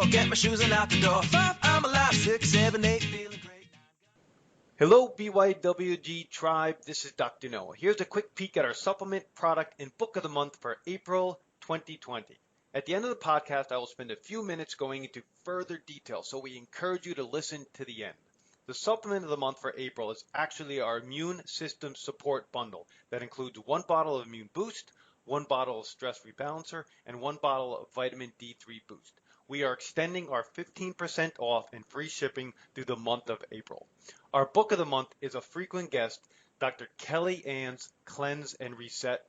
get my shoes and out the door. 5, I'm alive. 6, 7, 8, feeling great. Hello, BYWG tribe. This is Dr. Noah. Here's a quick peek at our supplement, product, and book of the month for April 2020. At the end of the podcast, I will spend a few minutes going into further detail, so we encourage you to listen to the end. The supplement of the month for April is actually our Immune System Support Bundle that includes 1 bottle of Immune Boost, 1 bottle of Stress Rebalancer, and 1 bottle of Vitamin D3 Boost. We are extending our 15% off and free shipping through the month of April. Our book of the month is a frequent guest, Dr. Kelly Ann's Cleanse and Reset.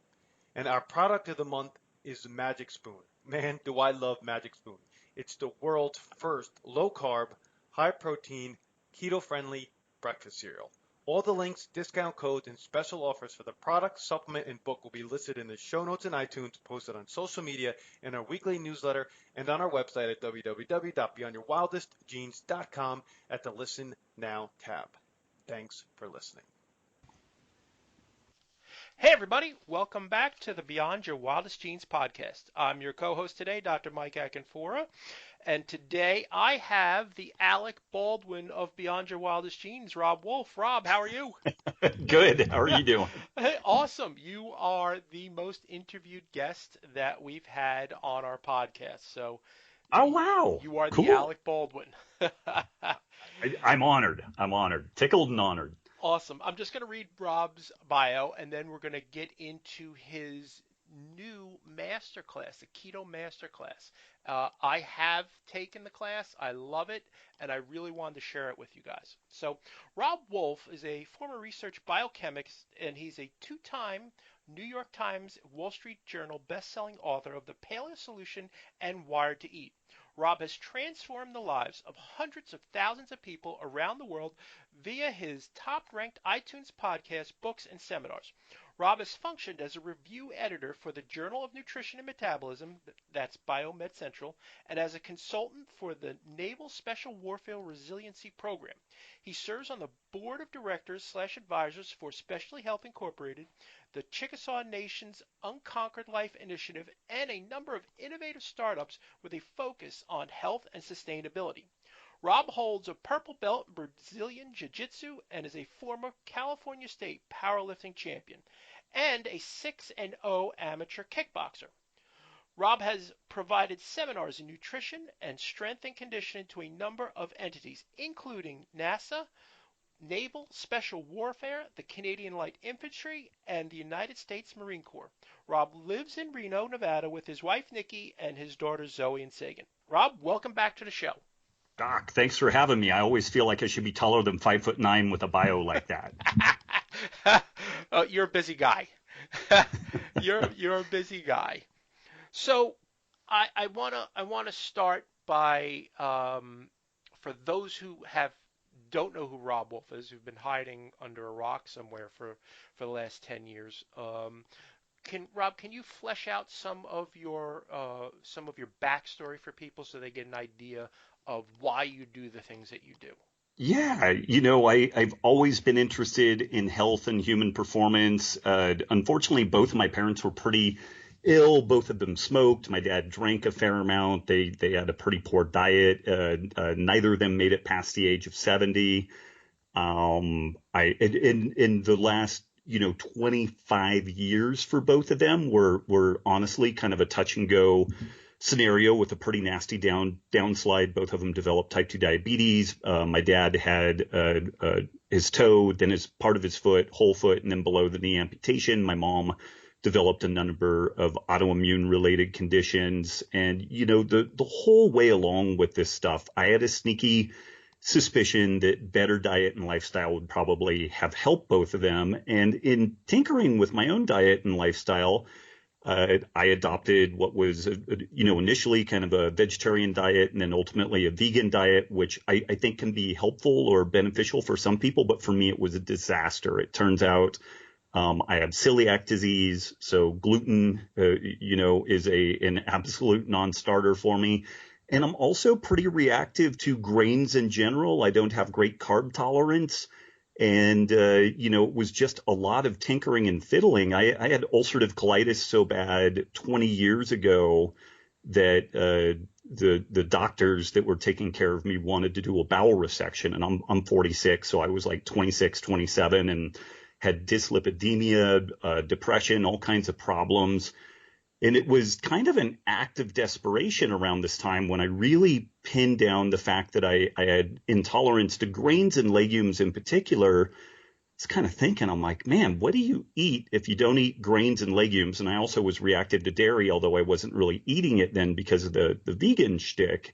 And our product of the month is the Magic Spoon. Man, do I love Magic Spoon. It's the world's first low-carb, high-protein, keto-friendly breakfast cereal. All the links, discount codes, and special offers for the product, supplement, and book will be listed in the show notes and iTunes, posted on social media, in our weekly newsletter, and on our website at www.beyondyourwildestgenes.com at the Listen Now tab. Thanks for listening. Hey everybody, welcome back to the Beyond Your Wildest Genes podcast. I'm your co-host today, Dr. Mike Akinfora, and today I have the Alec Baldwin of Beyond Your Wildest Genes, Robb Wolf. Robb, how are you? Good. How are you doing? Awesome. You are the most interviewed guest that we've had on our podcast. So, oh wow, you are cool. the Alec Baldwin. I'm honored. Tickled and honored. Awesome. I'm just going to read Robb's bio, and then we're going to get into his new masterclass, the Keto Masterclass. I have taken the class. I love it, and I really wanted to share it with you guys. So Robb Wolf is a former research biochemist, and he's a 2-time New York Times, Wall Street Journal best-selling author of The Paleo Solution and Wired to Eat. Robb has transformed the lives of hundreds of thousands of people around the world via his top-ranked iTunes podcast, books, and seminars. Robb has functioned as a review editor for the Journal of Nutrition and Metabolism, that's Biomed Central, and as a consultant for the Naval Special Warfare Resiliency Program. He serves on the board of directors/advisors for Specialty Health Incorporated, the Chickasaw Nation's Unconquered Life Initiative, and a number of innovative startups with a focus on health and sustainability. Robb holds a purple belt in Brazilian Jiu-Jitsu and is a former California State powerlifting champion and a 6-0 amateur kickboxer. Robb has provided seminars in nutrition and strength and conditioning to a number of entities, including NASA, Naval Special Warfare, the Canadian Light Infantry, and the United States Marine Corps. Robb lives in Reno, Nevada with his wife Nikki and his daughters Zoe and Sagan. Robb, welcome back to the show. Doc, thanks for having me. I always feel like I should be taller than 5'9" with a bio like that. Oh, you're a busy guy. You're a busy guy. So I wanna start by for those who don't know who Robb Wolf is, who've been hiding under a rock somewhere for the last 10 years. Robb, can you flesh out some of your backstory for people so they get an idea of why you do the things that you do? Yeah, I've always been interested in health and human performance. Unfortunately, both of my parents were pretty ill. Both of them smoked. My dad drank a fair amount. They had a pretty poor diet. Neither of them made it past the age of 70. In the last 25 years for both of them were honestly kind of a touch and go scenario with a pretty nasty downslide. Both of them developed type 2 diabetes. My dad had his toe, then his part of his foot, whole foot, and then below the knee amputation. My mom developed a number of autoimmune related conditions. And, the whole way along with this stuff, I had a sneaky suspicion that better diet and lifestyle would probably have helped both of them. And in tinkering with my own diet and lifestyle, I adopted what was, initially kind of a vegetarian diet and then ultimately a vegan diet, which I think can be helpful or beneficial for some people. But for me, it was a disaster. It turns out I have celiac disease. So gluten, is an absolute non-starter for me. And I'm also pretty reactive to grains in general. I don't have great carb tolerance. And, it was just a lot of tinkering and fiddling. I had ulcerative colitis so bad 20 years ago that the doctors that were taking care of me wanted to do a bowel resection, and I'm 46, so I was like 26, 27, and had dyslipidemia, depression, all kinds of problems. And it was kind of an act of desperation around this time when I really pinned down the fact that I had intolerance to grains and legumes in particular. It's kind of thinking, I'm like, man, what do you eat if you don't eat grains and legumes? And I also was reactive to dairy, although I wasn't really eating it then because of the vegan shtick.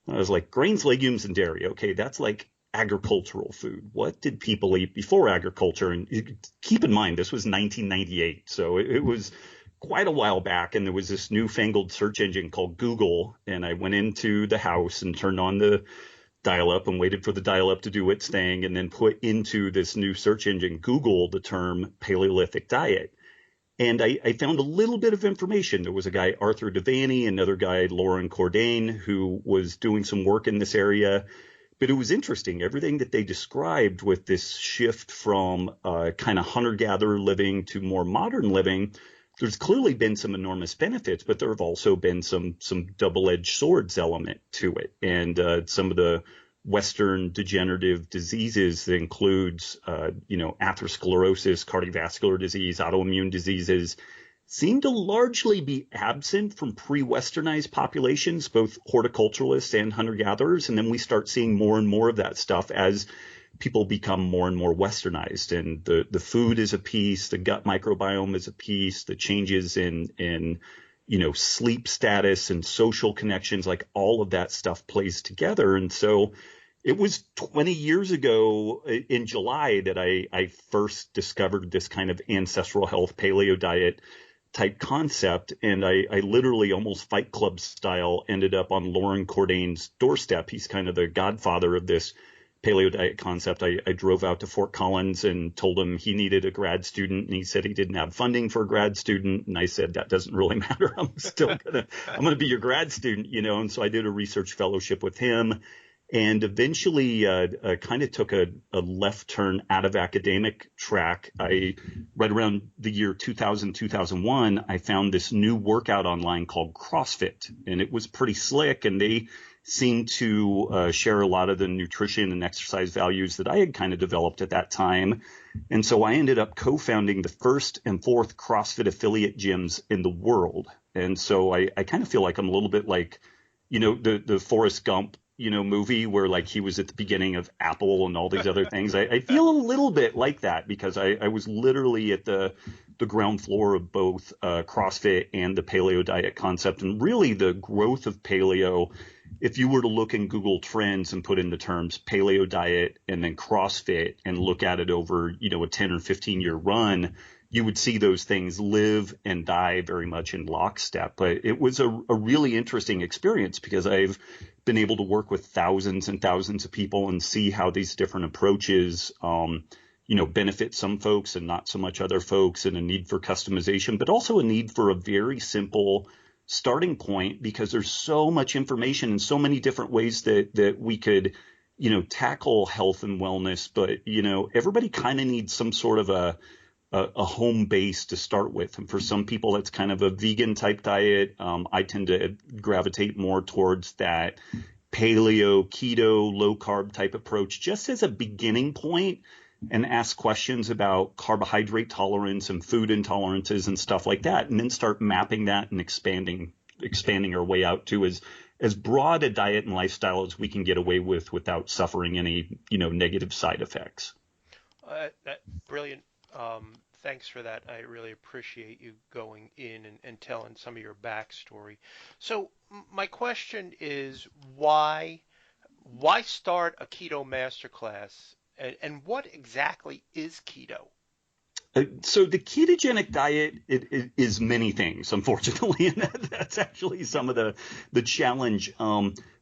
I was like, grains, legumes, and dairy. Okay, that's like agricultural food. What did people eat before agriculture? And keep in mind, this was 1998. So it was quite a while back. And there was this newfangled search engine called Google. And I went into the house and turned on the dial-up and waited for the dial-up to do its thing, and then put into this new search engine, Google, the term Paleolithic diet. And I found a little bit of information. There was a guy, Arthur Devaney, another guy, Lauren Cordain, who was doing some work in this area. But it was interesting, everything that they described with this shift from kind of hunter-gatherer living to more modern living. There's clearly been some enormous benefits, but there have also been some double-edged swords element to it. And some of the Western degenerative diseases that includes, atherosclerosis, cardiovascular disease, autoimmune diseases, seem to largely be absent from pre-Westernized populations, both horticulturalists and hunter-gatherers. And then we start seeing more and more of that stuff as people become more and more Westernized, and the food is a piece, the gut microbiome is a piece, the changes in sleep status and social connections, like all of that stuff plays together. And so it was 20 years ago in July that I first discovered this kind of ancestral health paleo diet type concept. And I literally almost Fight Club style ended up on Lauren Cordain's doorstep. He's kind of the godfather of this paleo diet concept. I drove out to Fort Collins and told him he needed a grad student, and he said he didn't have funding for a grad student. And I said, that doesn't really matter. I'm going to be your grad student, And so I did a research fellowship with him, and eventually kind of took a left turn out of academic track. Right around the year 2000, 2001, I found this new workout online called CrossFit, and it was pretty slick, and they seemed to share a lot of the nutrition and exercise values that I had kind of developed at that time. And so I ended up co-founding the first and fourth CrossFit affiliate gyms in the world. And so I kind of feel like I'm a little bit like, the Forrest Gump, movie where like he was at the beginning of Apple and all these other things. I feel a little bit like that because I was literally at the ground floor of both CrossFit and the paleo diet concept. And really the growth of paleo, if you were to look in Google Trends and put in the terms paleo diet and then CrossFit and look at it over, a 10 or 15 year run, you would see those things live and die very much in lockstep. But it was a really interesting experience because I've been able to work with thousands and thousands of people and see how these different approaches, benefit some folks and not so much other folks, and a need for customization, but also a need for a very simple starting point, because there's so much information and so many different ways that we could, tackle health and wellness. But, everybody kind of needs some sort of a home base to start with. And for some people, that's kind of a vegan type diet. I tend to gravitate more towards that paleo, keto, low carb type approach, just as a beginning point, and ask questions about carbohydrate tolerance and food intolerances and stuff like that, and then start mapping that and expanding our way out to as broad a diet and lifestyle as we can get away with without suffering any, negative side effects. Brilliant. Thanks for that. I really appreciate you going in and telling some of your backstory. So my question is, why start a keto masterclass, and what exactly is keto? So the ketogenic diet is many things, unfortunately, and that's actually some of the challenge.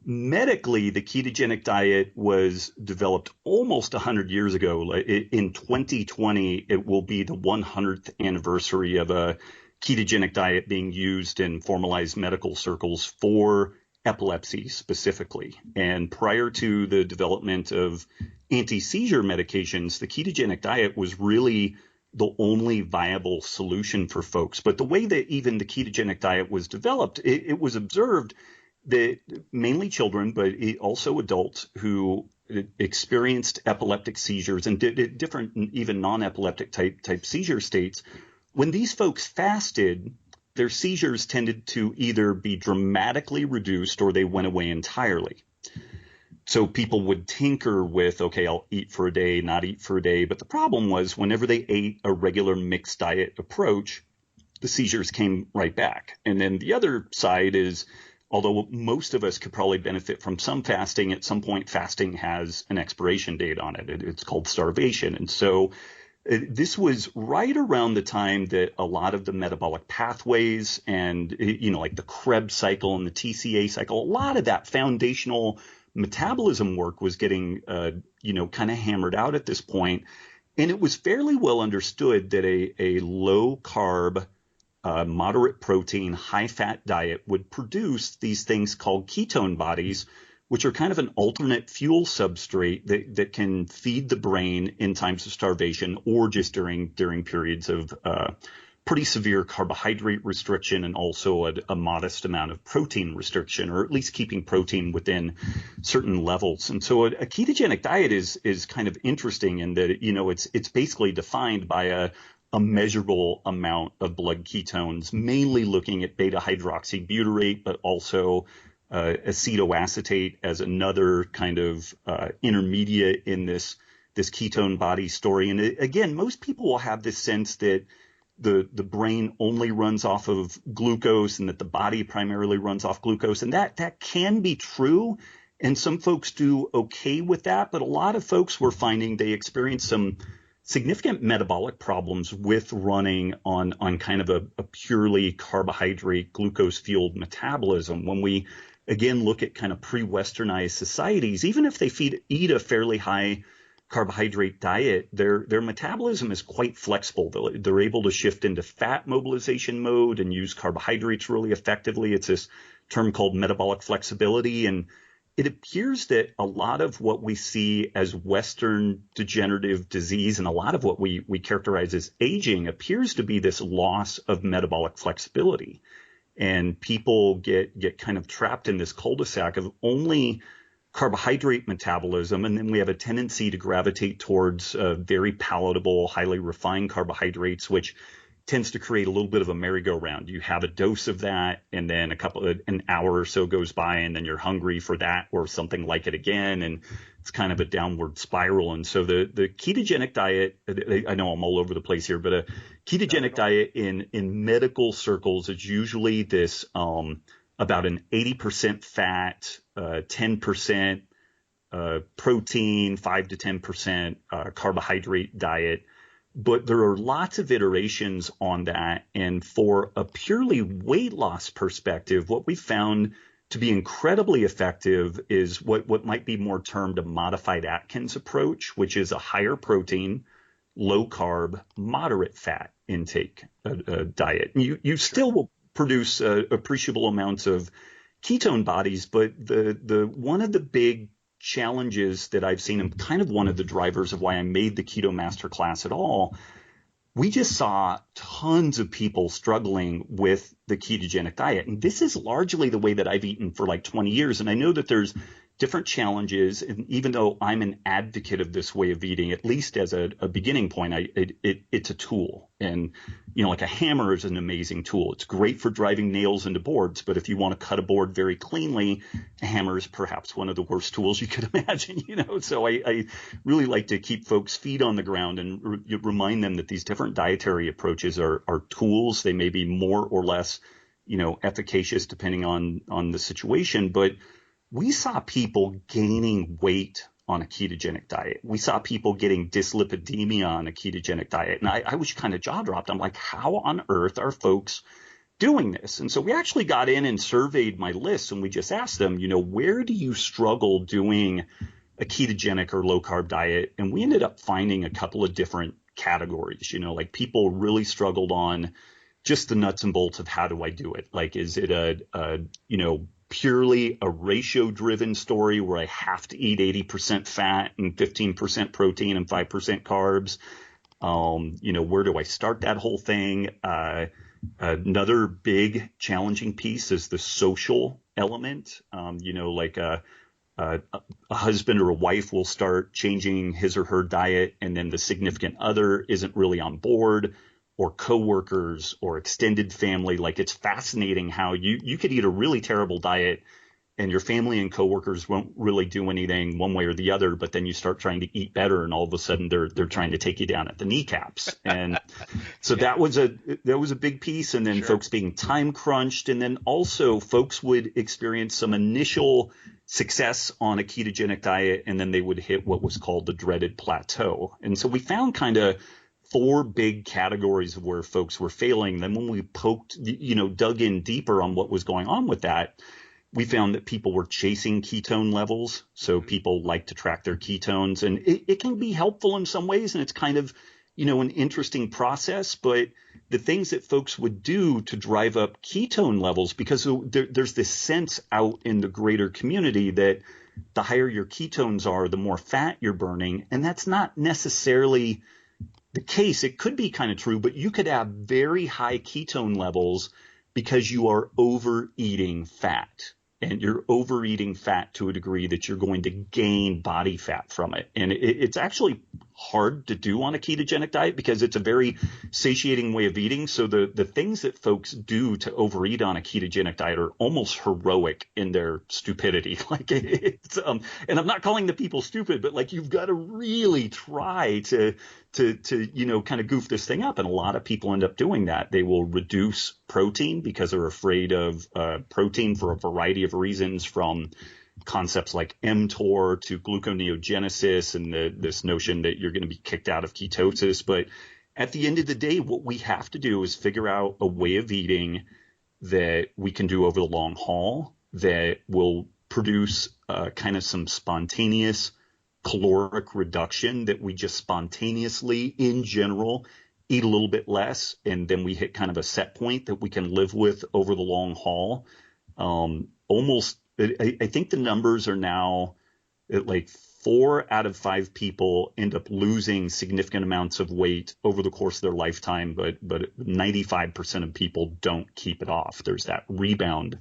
Medically, the ketogenic diet was developed almost 100 years ago. In 2020, it will be the 100th anniversary of a ketogenic diet being used in formalized medical circles for epilepsy specifically. And prior to the development of anti-seizure medications, the ketogenic diet was really the only viable solution for folks. But the way that even the ketogenic diet was developed, it was observed that mainly children, but also adults who experienced epileptic seizures and different, even non-epileptic type seizure states, when these folks fasted, their seizures tended to either be dramatically reduced or they went away entirely. So people would tinker with, okay, I'll eat for a day, not eat for a day. But the problem was whenever they ate a regular mixed diet approach, the seizures came right back. And then the other side is, although most of us could probably benefit from some fasting, at some point fasting has an expiration date on it. It's called starvation. And so this was right around the time that a lot of the metabolic pathways and, like the Krebs cycle and the TCA cycle, a lot of that foundational metabolism work was getting, kind of hammered out at this point. And it was fairly well understood that a low carb, moderate protein, high fat diet would produce these things called ketone bodies, which are kind of an alternate fuel substrate that can feed the brain in times of starvation or just during periods of pretty severe carbohydrate restriction and also a modest amount of protein restriction, or at least keeping protein within certain levels. And so a ketogenic diet is kind of interesting in that, it's basically defined by a measurable amount of blood ketones, mainly looking at beta hydroxybutyrate, but also acetoacetate as another kind of intermediate in this ketone body story. And again, most people will have this sense that the brain only runs off of glucose and that the body primarily runs off glucose. And that can be true. And some folks do okay with that. But a lot of folks were finding they experience some significant metabolic problems with running on kind of a purely carbohydrate glucose fueled metabolism. When we again look at kind of pre-westernized societies, even if they eat a fairly high carbohydrate diet, their metabolism is quite flexible. They're able to shift into fat mobilization mode and use carbohydrates really effectively. It's this term called metabolic flexibility. And it appears that a lot of what we see as Western degenerative disease and a lot of what we characterize as aging appears to be this loss of metabolic flexibility. And people get kind of trapped in this cul-de-sac of only carbohydrate metabolism, and then we have a tendency to gravitate towards very palatable, highly refined carbohydrates, which tends to create a little bit of a merry-go-round. You have a dose of that, and then an hour or so goes by, and then you're hungry for that or something like it again, and it's kind of a downward spiral. And so the ketogenic diet, I know I'm all over the place here, but a ketogenic diet in medical circles is usually this about an 80% fat, 10% protein, 5 to 10% carbohydrate diet. But there are lots of iterations on that. And for a purely weight loss perspective, what we found to be incredibly effective is what might be more termed a modified Atkins approach, which is a higher protein, low carb, moderate fat intake diet. And you still will produce appreciable amounts of ketone bodies, but the one of the big challenges that I've seen, and kind of one of the drivers of why I made the Keto Masterclass at all, we just saw tons of people struggling with the ketogenic diet. And this is largely the way that I've eaten for like 20 years. And I know that there's different challenges. And even though I'm an advocate of this way of eating, at least as a beginning point, it's a tool. And, like a hammer is an amazing tool. It's great for driving nails into boards. But if you want to cut a board very cleanly, a hammer is perhaps one of the worst tools you could imagine, So I really like to keep folks' feet on the ground and remind them that these different dietary approaches are tools. They may be more or less, efficacious depending on the situation. But we saw people gaining weight on a ketogenic diet. We saw people getting dyslipidemia on a ketogenic diet. And I was kind of jaw dropped. I'm like, how on earth are folks doing this? And so we actually got in and surveyed my list, and we just asked them, where do you struggle doing a ketogenic or low carb diet? And we ended up finding a couple of different categories, like people really struggled on just the nuts and bolts of how do I do it? Like, is it a purely a ratio driven story where I have to eat 80% fat and 15% protein and 5% carbs? Where do I start that whole thing? Another big challenging piece is the social element. Like a husband or a wife will start changing his or her diet, and then the significant other isn't really on board, or coworkers or extended family. Like, it's fascinating how you could eat a really terrible diet and your family and coworkers won't really do anything one way or the other, but then you start trying to eat better, and all of a sudden they're trying to take you down at the kneecaps. And so that was a big piece. And then Sure. folks being time crunched, and then also folks would experience some initial success on a ketogenic diet, and then they would hit what was called the dreaded plateau. And so we found kind of 4 big categories of where folks were failing. Then when we dug in deeper on what was going on with that, we found that people were chasing ketone levels. So people like to track their ketones, and it can be helpful in some ways. And it's kind of, an interesting process, but the things that folks would do to drive up ketone levels, because there's this sense out in the greater community that the higher your ketones are, the more fat you're burning. And that's not necessarily the case. It could be kind of true, but you could have very high ketone levels because you are overeating fat. And you're overeating fat to a degree that you're going to gain body fat from it. And it's actually hard to do on a ketogenic diet because it's a very satiating way of eating. So the things that folks do to overeat on a ketogenic diet are almost heroic in their stupidity. Like, it's and I'm not calling the people stupid, but like, you've got to really try to kind of goof this thing up. And a lot of people end up doing that. They will reduce protein because they're afraid of protein for a variety of reasons, from concepts like mTOR to gluconeogenesis and this notion that you're going to be kicked out of ketosis. But at the end of the day, what we have to do is figure out a way of eating that we can do over the long haul that will produce kind of some spontaneous caloric reduction, that we just spontaneously, in general, eat a little bit less, and then we hit kind of a set point that we can live with over the long haul. I think the numbers are now at like 4 out of 5 people end up losing significant amounts of weight over the course of their lifetime, but 95% of people don't keep it off. There's that rebound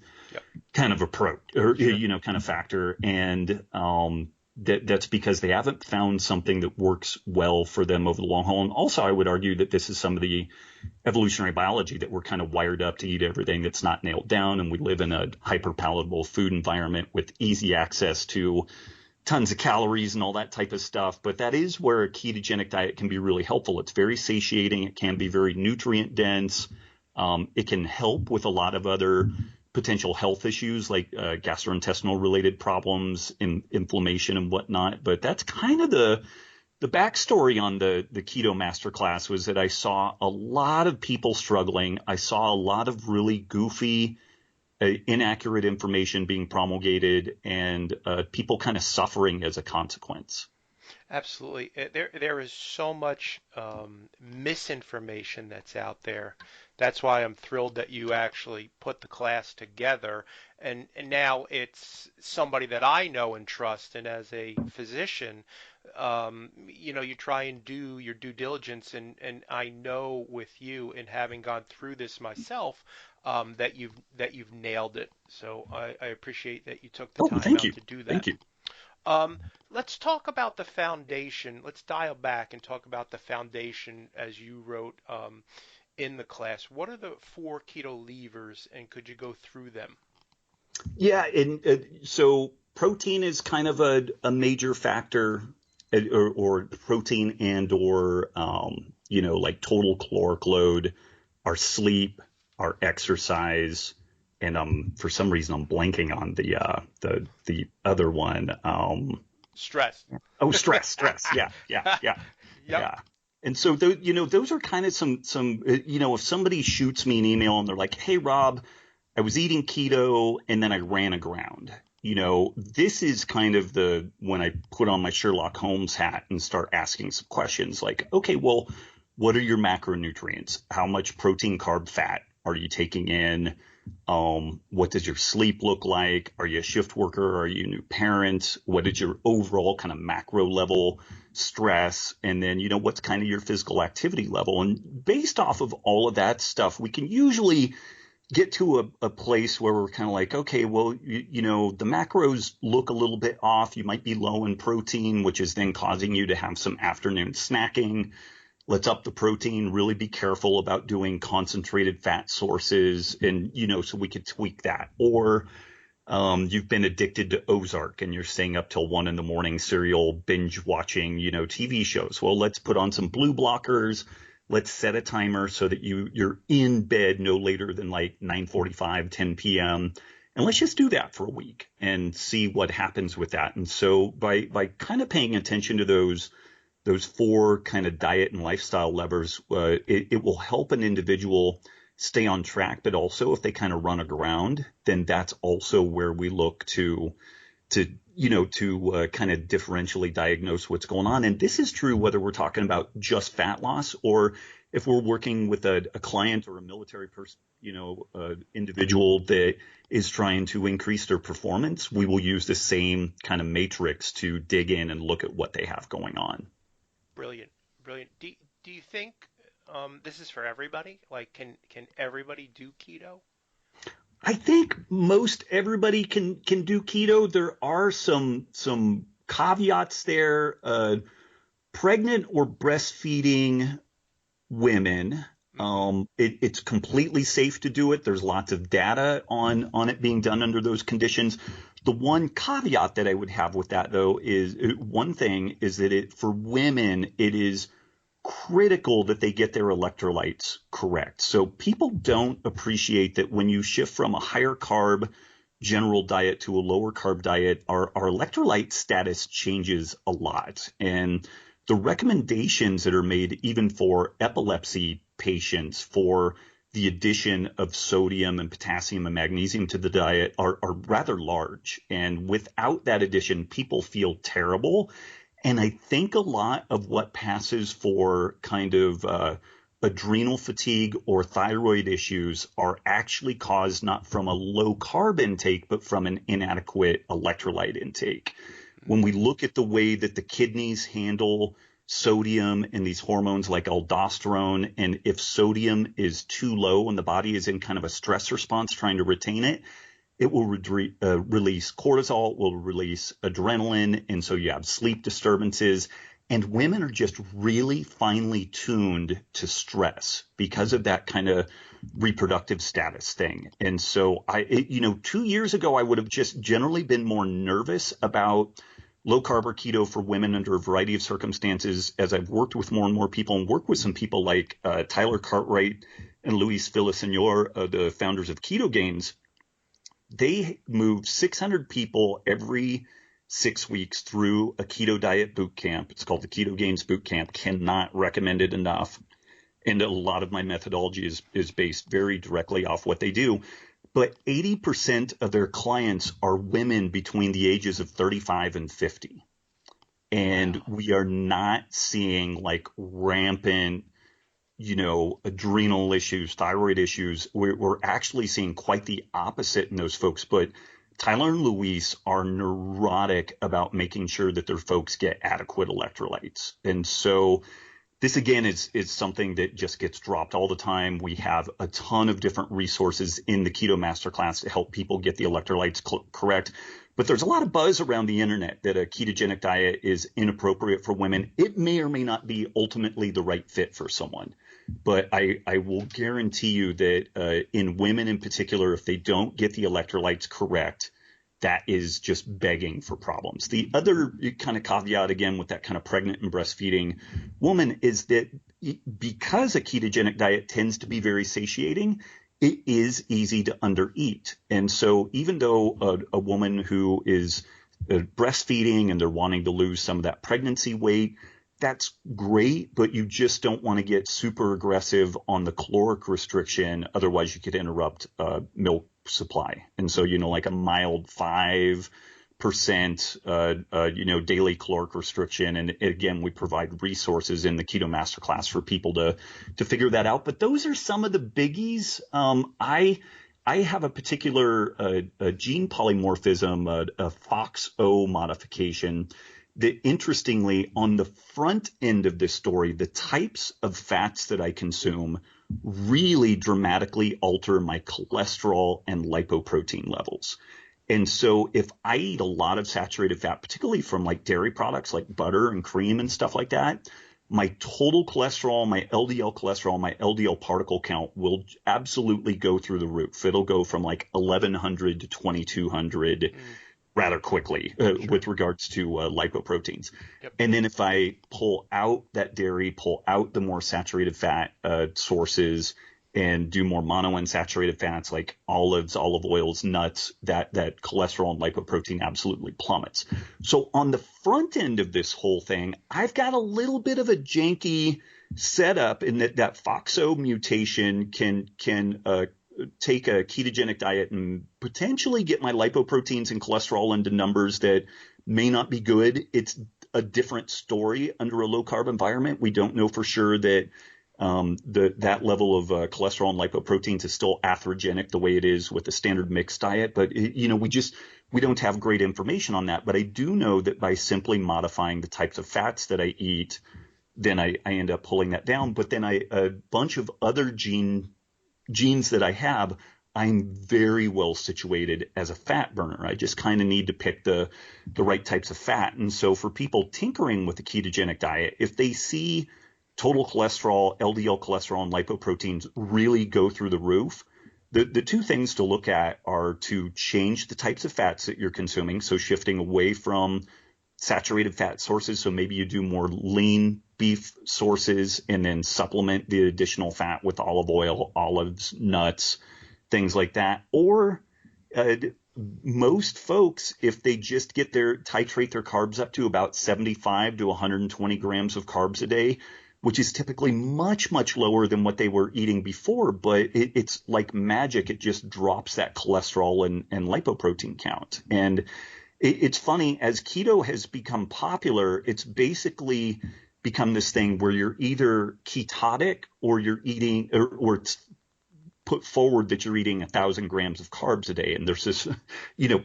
kind of approach, or kind of factor, and that's because they haven't found something that works well for them over the long haul. And also, I would argue that this is some of the evolutionary biology, that we're kind of wired up to eat everything that's not nailed down, and we live in a hyper palatable food environment with easy access to tons of calories and all that type of stuff. But that is where a ketogenic diet can be really helpful. It's very satiating. It can be very nutrient dense. It can help with a lot of other potential health issues like gastrointestinal related problems, inflammation and whatnot. But that's kind of the backstory on the Keto Masterclass, was that I saw a lot of people struggling. I saw a lot of really goofy, inaccurate information being promulgated, and people kind of suffering as a consequence. Absolutely. There is so much misinformation that's out there. That's why I'm thrilled that you actually put the class together. And now it's somebody that I know and trust. And as a physician, you try and do your due diligence. And I know with you, and having gone through this myself, that you've nailed it. So I appreciate that you took the time out to do that. Thank you. Let's talk about the foundation. Let's dial back and talk about the foundation as you wrote in the class. What are the 4 keto levers, and could you go through them? Yeah, and so protein is kind of a major factor, or protein or like total caloric load, our sleep, our exercise. And for some reason, I'm blanking on the other one. Stress. Oh, stress. Yeah. Yeah. And so those are kind of some if somebody shoots me an email and they're like, "Hey, Rob, I was eating keto and then I ran aground." This is kind of when I put on my Sherlock Holmes hat and start asking some questions like, okay, well, what are your macronutrients? How much protein, carb, fat are you taking in? What does your sleep look like? Are you a shift worker? Are you a new parent? What is your overall kind of macro level stress? And then, what's kind of your physical activity level? And based off of all of that stuff, we can usually get to a place where we're kind of like, okay, well, the macros look a little bit off. You might be low in protein, which is then causing you to have some afternoon snacking. Let's up the protein, really be careful about doing concentrated fat sources and, so we could tweak that. Or you've been addicted to Ozark and you're staying up till 1 a.m. serial binge watching, TV shows. Well, let's put on some blue blockers. Let's set a timer so that you're in bed no later than like 9:45, 10 p.m. And let's just do that for a week and see what happens with that. And so by kind of paying attention to those 4 kind of diet and lifestyle levers, it will help an individual stay on track. But also if they kind of run aground, then that's also where we look to kind of differentially diagnose what's going on. And this is true whether we're talking about just fat loss or if we're working with a client or a military person, individual that is trying to increase their performance. We will use the same kind of matrix to dig in and look at what they have going on. Brilliant. Do you think this is for everybody? Like, can everybody do keto? I think most everybody can do keto. There are some caveats there. Pregnant or breastfeeding women, it's completely safe to do it. There's lots of data on it being done under those conditions. The one caveat that I would have with that, though, is one thing is that for women, it is critical that they get their electrolytes correct. So people don't appreciate that when you shift from a higher carb general diet to a lower carb diet, our electrolyte status changes a lot. And the recommendations that are made even for epilepsy patients for the addition of sodium and potassium and magnesium to the diet are rather large. And without that addition, people feel terrible. And I think a lot of what passes for kind of adrenal fatigue or thyroid issues are actually caused not from a low carb intake, but from an inadequate electrolyte intake. When we look at the way that the kidneys handle sodium and these hormones like aldosterone, and if sodium is too low and the body is in kind of a stress response trying to retain it, it will release cortisol, it will release adrenaline, and so you have sleep disturbances. And women are just really finely tuned to stress because of that kind of reproductive status thing. And so 2 years ago, I would have just generally been more nervous about low carb or keto for women under a variety of circumstances. As I've worked with more and more people and worked with some people like Tyler Cartwright and Luis Villaseñor, the founders of Keto Gains, they moved 600 people every 6 weeks through a keto diet boot camp. It's called the Keto Gains Boot Camp. Cannot recommend it enough. And a lot of my methodology is based very directly off what they do. But 80% of their clients are women between the ages of 35 and 50. And we are not seeing like rampant, adrenal issues, thyroid issues. We're actually seeing quite the opposite in those folks. But Tyler and Luis are neurotic about making sure that their folks get adequate electrolytes. And so this, again, is something that just gets dropped all the time. We have a ton of different resources in the Keto Masterclass to help people get the electrolytes correct. But there's a lot of buzz around the internet that a ketogenic diet is inappropriate for women. It may or may not be ultimately the right fit for someone. But I will guarantee you that in women in particular, if they don't get the electrolytes correct, that is just begging for problems. The other kind of caveat, again, with that kind of pregnant and breastfeeding woman is that because a ketogenic diet tends to be very satiating, it is easy to undereat. And so even though a woman who is breastfeeding and they're wanting to lose some of that pregnancy weight, that's great, but you just don't want to get super aggressive on the caloric restriction. Otherwise, you could interrupt milk supply. And so, like a mild 5% daily caloric restriction. And again, we provide resources in the Keto Masterclass for people to figure that out. But those are some of the biggies. I I have a particular a gene polymorphism, a FOXO modification that, interestingly, on the front end of this story, the types of fats that I consume really dramatically alter my cholesterol and lipoprotein levels. And so if I eat a lot of saturated fat, particularly from like dairy products like butter and cream and stuff like that, my total cholesterol, my LDL my LDL particle count will absolutely go through the roof. It'll go from like 1,100 to 2,200 rather quickly with regards to lipoproteins. Yep. And then if I pull out that dairy, pull out the more saturated fat sources, and do more monounsaturated fats like olives, olive oils, nuts, that cholesterol and lipoprotein absolutely plummets. So on the front end of this whole thing, I've got a little bit of a janky setup in that FOXO mutation can take a ketogenic diet and potentially get my lipoproteins and cholesterol into numbers that may not be good. It's a different story under a low carb environment. We don't know for sure that that level of cholesterol and lipoproteins is still atherogenic the way it is with the standard mixed diet. But, we don't have great information on that. But I do know that by simply modifying the types of fats that I eat, then I end up pulling that down. But then a bunch of other genes that I have, I'm very well situated as a fat burner. I just kind of need to pick the right types of fat. And so for people tinkering with the ketogenic diet, if they see total cholesterol, LDL cholesterol, and lipoproteins really go through the roof, the two things to look at are to change the types of fats that you're consuming, so shifting away from saturated fat sources. So maybe you do more lean beef sources and then supplement the additional fat with olive oil, olives, nuts, things like that. Or most folks, if they just titrate their carbs up to about 75 to 120 grams of carbs a day, which is typically much, much lower than what they were eating before, but it's like magic. It just drops that cholesterol and lipoprotein count. And it's funny, as keto has become popular, it's basically become this thing where you're either ketotic or you're eating, or it's put forward that you're eating 1,000 grams of carbs a day. And there's this,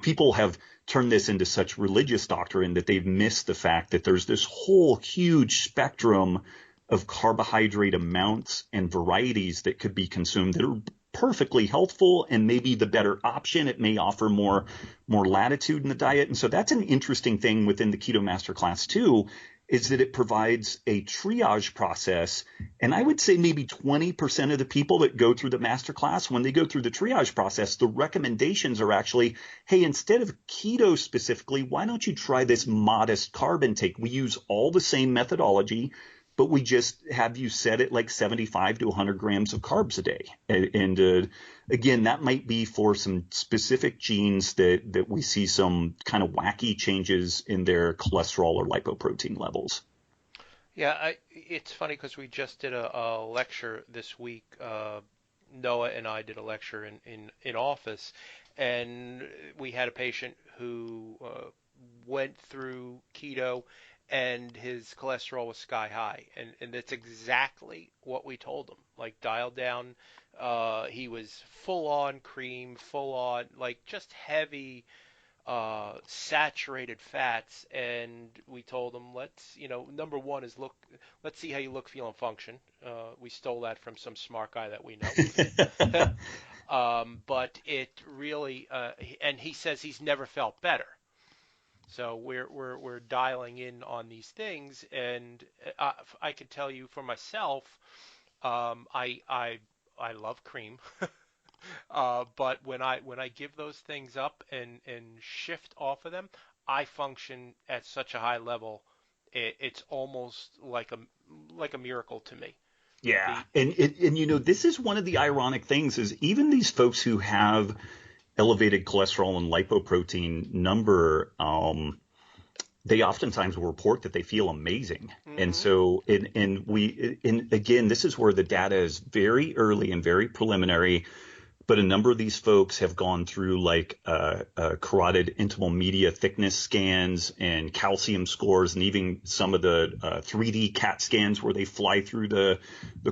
people have turned this into such religious doctrine that they've missed the fact that there's this whole huge spectrum of carbohydrate amounts and varieties that could be consumed that are perfectly healthful and maybe the better option. It may offer more latitude in the diet. And so that's an interesting thing within the Keto Masterclass too, is that it provides a triage process. And I would say maybe 20% of the people that go through the masterclass, when they go through the triage process, the recommendations are actually, hey, instead of keto specifically, why don't you try this modest carb intake? We use all the same methodology, but we just have you set it like 75 to 100 grams of carbs a day. And again, that might be for some specific genes that we see some kind of wacky changes in their cholesterol or lipoprotein levels. Yeah, it's funny because we just did a lecture this week. Noah and I did a lecture in office, and we had a patient who went through keto, and his cholesterol was sky high, and that's exactly what we told him. Like, dial down. He was full on cream, full on like just heavy saturated fats, and we told him, number one is let's see how you look, feel, and function. We stole that from some smart guy that we know. But it really, and he says he's never felt better. So we're dialing in on these things, and I can tell you for myself, I love cream, but when I give those things up and shift off of them, I function at such a high level, it's almost like a miracle to me. Yeah, and this is one of the ironic things is even these folks who have elevated cholesterol and lipoprotein number, they oftentimes will report that they feel amazing. Mm-hmm. And so, and again, this is where the data is very early and very preliminary, but a number of these folks have gone through like carotid intimal media thickness scans and calcium scores, and even some of the 3D CAT scans where they fly through the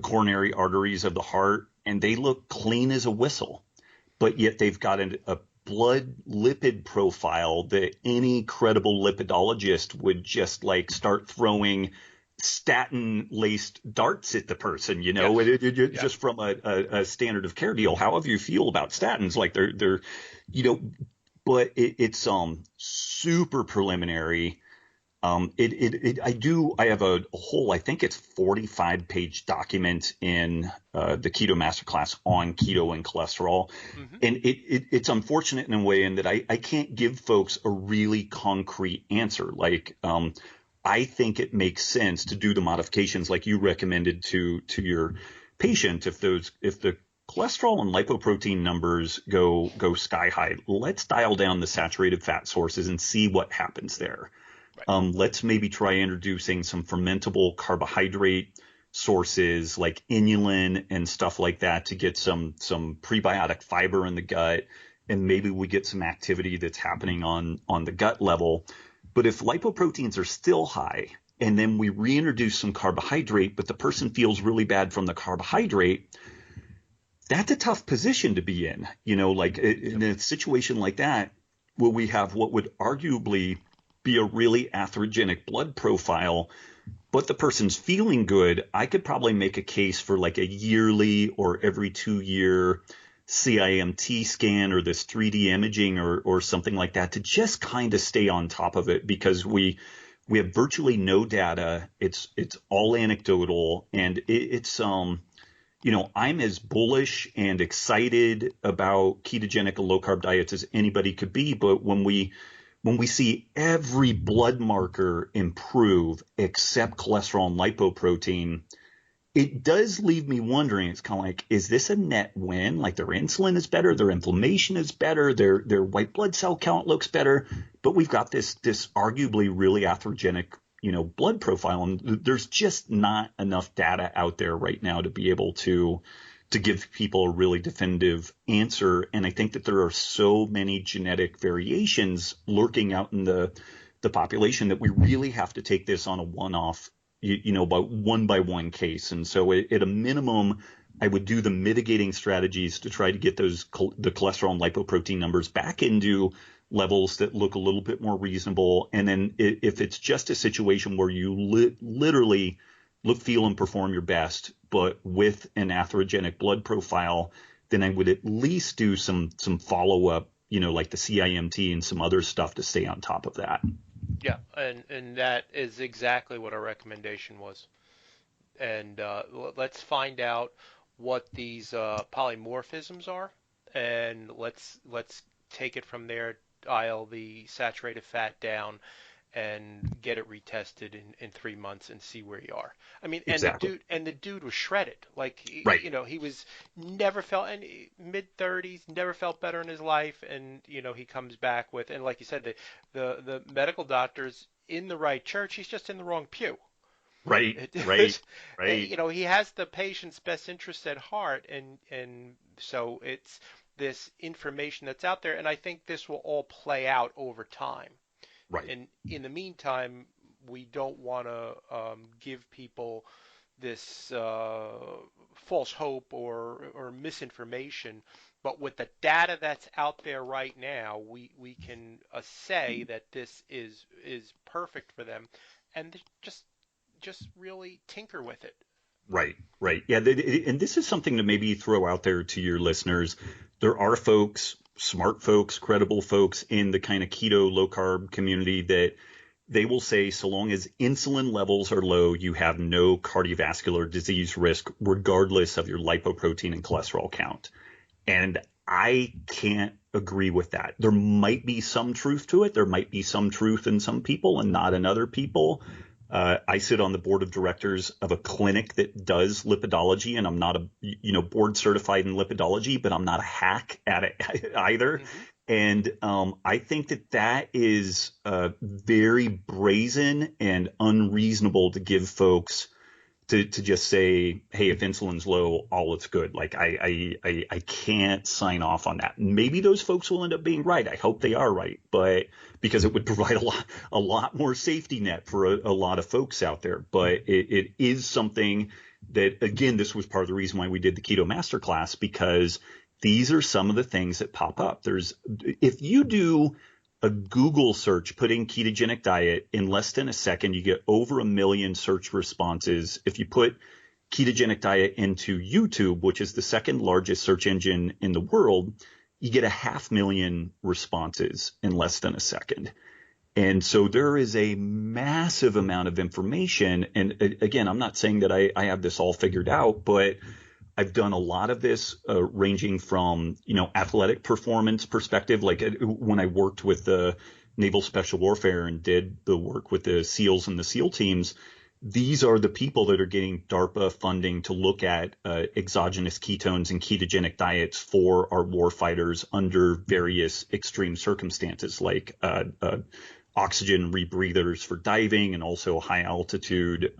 coronary arteries of the heart, and they look clean as a whistle. but yet they've got a blood lipid profile that any credible lipidologist would just like start throwing statin laced darts at the person, Yes. just from a standard of care deal. However you feel about statins, like they're, you know, but it's super preliminary. I have a whole, I think it's 45-page document in the Keto Masterclass on keto and cholesterol. Mm-hmm. And it's unfortunate in a way in that I can't give folks a really concrete answer. Like, I think it makes sense to do the modifications like you recommended to your patient. If the cholesterol and lipoprotein numbers go sky high, let's dial down the saturated fat sources and see what happens there. Right. Let's maybe try introducing some fermentable carbohydrate sources like inulin and stuff like that to get some prebiotic fiber in the gut, and maybe we get some activity that's happening on the gut level. But if lipoproteins are still high and then we reintroduce some carbohydrate, but the person feels really bad from the carbohydrate, that's a tough position to be in. Like in a situation like that, where we have what would arguably be a really atherogenic blood profile, but the person's feeling good, I could probably make a case for like a yearly or every 2-year CIMT scan or this 3D imaging or something like that to just kind of stay on top of it, because we have virtually no data. It's all anecdotal, and it's I'm as bullish and excited about ketogenic and low carb diets as anybody could be, but when we see every blood marker improve except cholesterol and lipoprotein, it does leave me wondering. It's kind of like, is this a net win? Like their insulin is better, their inflammation is better, their white blood cell count looks better, but we've got this arguably really atherogenic, blood profile, and there's just not enough data out there right now to be able to give people a really definitive answer. And I think that there are so many genetic variations lurking out in the population that we really have to take this on a one-off, by one case. And so at a minimum, I would do the mitigating strategies to try to get the cholesterol and lipoprotein numbers back into levels that look a little bit more reasonable. And then if it's just a situation where you literally look, feel, and perform your best, but with an atherogenic blood profile, then I would at least do some follow-up, like the CIMT and some other stuff to stay on top of that. Yeah, and that is exactly what our recommendation was. And let's find out what these polymorphisms are, and let's take it from there, dial the saturated fat down, and get it retested in 3 months and see where you are. I mean, Exactly. and the dude was shredded. Like, Right. He was never felt any mid-30s, never felt better in his life, and he comes back with, and like you said, the medical doctor's in the right church. He's just in the wrong pew. Right. He has the patient's best interest at heart, and so it's this information that's out there, and I think this will all play out over time. Right. And in the meantime, we don't want to give people this false hope or misinformation. But with the data that's out there right now, we can say that this is perfect for them, and just really tinker with it. Right. Yeah. And this is something to maybe throw out there to your listeners. There are folks, smart folks, credible folks in the kind of keto low carb community that they will say, so long as insulin levels are low, you have no cardiovascular disease risk, regardless of your lipoprotein and cholesterol count. And I can't agree with that. There might be some truth to it. There might be some truth in some people and not in other people. I sit on the board of directors of a clinic that does lipidology, and I'm not a board certified in lipidology, but I'm not a hack at it either. Mm-hmm. And I think that is very brazen and unreasonable to give folks to just say, hey, if insulin's low, all is good. Like I can't sign off on that. Maybe those folks will end up being right. I hope they are right, but because it would provide a lot more safety net for a lot of folks out there. But it is something that, again, this was part of the reason why we did the Keto Masterclass, because these are some of the things that pop up. If you do a Google search, put in ketogenic diet, in less than a second, you get over 1 million search responses. If you put ketogenic diet into YouTube, which is the second largest search engine in the world, you get 500,000 responses in less than a second. And so there is a massive amount of information. And again, I'm not saying that I have this all figured out, but I've done a lot of this ranging from, athletic performance perspective. Like when I worked with the Naval Special Warfare and did the work with the SEALs and the SEAL teams, these are the people that are getting DARPA funding to look at exogenous ketones and ketogenic diets for our war fighters under various extreme circumstances, like oxygen rebreathers for diving and also high altitude,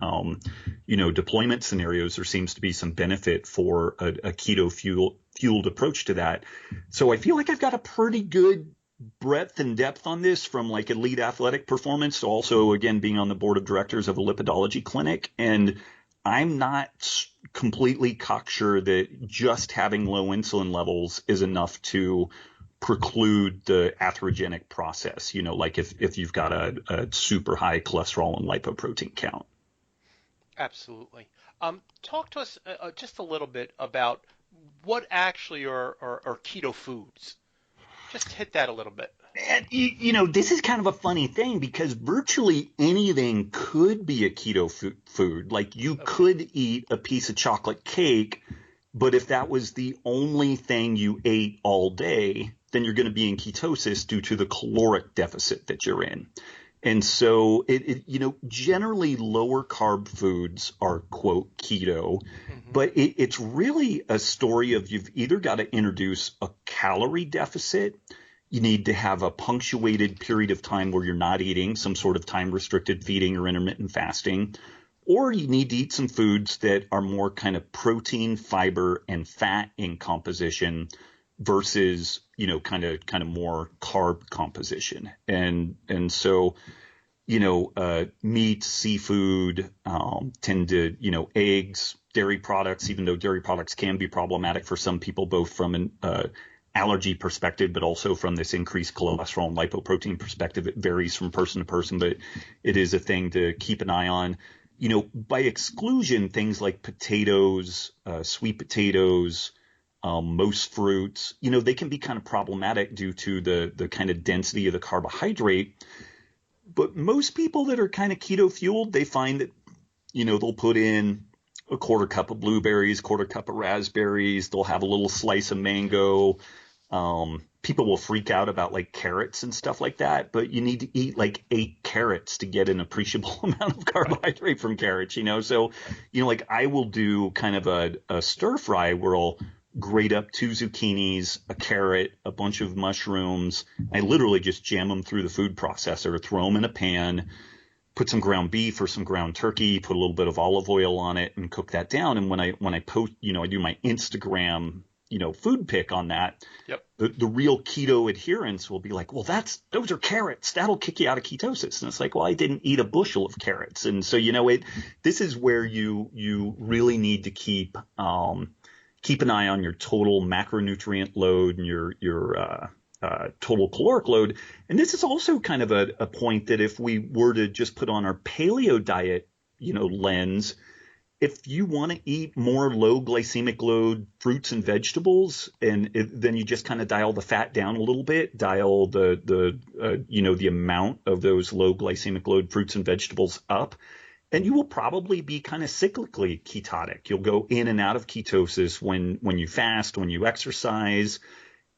deployment scenarios. There seems to be some benefit for a keto fueled approach to that. So I feel like I've got a pretty good breadth and depth on this, from like elite athletic performance to also, again, being on the board of directors of a lipidology clinic. And I'm not completely cocksure that just having low insulin levels is enough to preclude the atherogenic process, like if you've got a super high cholesterol and lipoprotein count. Absolutely. Talk to us just a little bit about what actually are keto foods. Just hit that a little bit. And, this is kind of a funny thing because virtually anything could be a keto food. Like you could eat a piece of chocolate cake, but if that was the only thing you ate all day, then you're going to be in ketosis due to the caloric deficit that you're in. And so generally lower carb foods are, quote, keto, but it's really a story of you've either got to introduce a calorie deficit. You need to have a punctuated period of time where you're not eating, some sort of time restricted feeding or intermittent fasting, or you need to eat some foods that are more kind of protein, fiber, and fat in composition versus, kind of more carb composition. And so, meat, seafood, tend to, eggs, dairy products, even though dairy products can be problematic for some people, both from an allergy perspective, but also from this increased cholesterol and lipoprotein perspective. It varies from person to person, but it is a thing to keep an eye on. By exclusion, things like potatoes, sweet potatoes, most fruits, they can be kind of problematic due to the kind of density of the carbohydrate. But most people that are kind of keto fueled, they find that, they'll put in a quarter cup of blueberries, quarter cup of raspberries. They'll have a little slice of mango. People will freak out about like carrots and stuff like that, but you need to eat like 8 carrots to get an appreciable amount of carbohydrate from carrots, So, like I will do kind of a stir fry where I'll grate up 2 zucchinis, a carrot, a bunch of mushrooms. I literally just jam them through the food processor, throw them in a pan, put some ground beef or some ground turkey, put a little bit of olive oil on it and cook that down. And when I post, I do my Instagram, food pic on that. Yep. The real keto adherents will be like, well, those are carrots. That'll kick you out of ketosis. And it's like, well, I didn't eat a bushel of carrots. And so, this is where you really need to keep an eye on your total macronutrient load and your total caloric load. And this is also kind of a point that if we were to just put on our paleo diet, lens, if you want to eat more low glycemic load fruits and vegetables, and then you just kind of dial the fat down a little bit, dial the amount of those low glycemic load fruits and vegetables up, and you will probably be kind of cyclically ketotic. You'll go in and out of ketosis when you fast, when you exercise.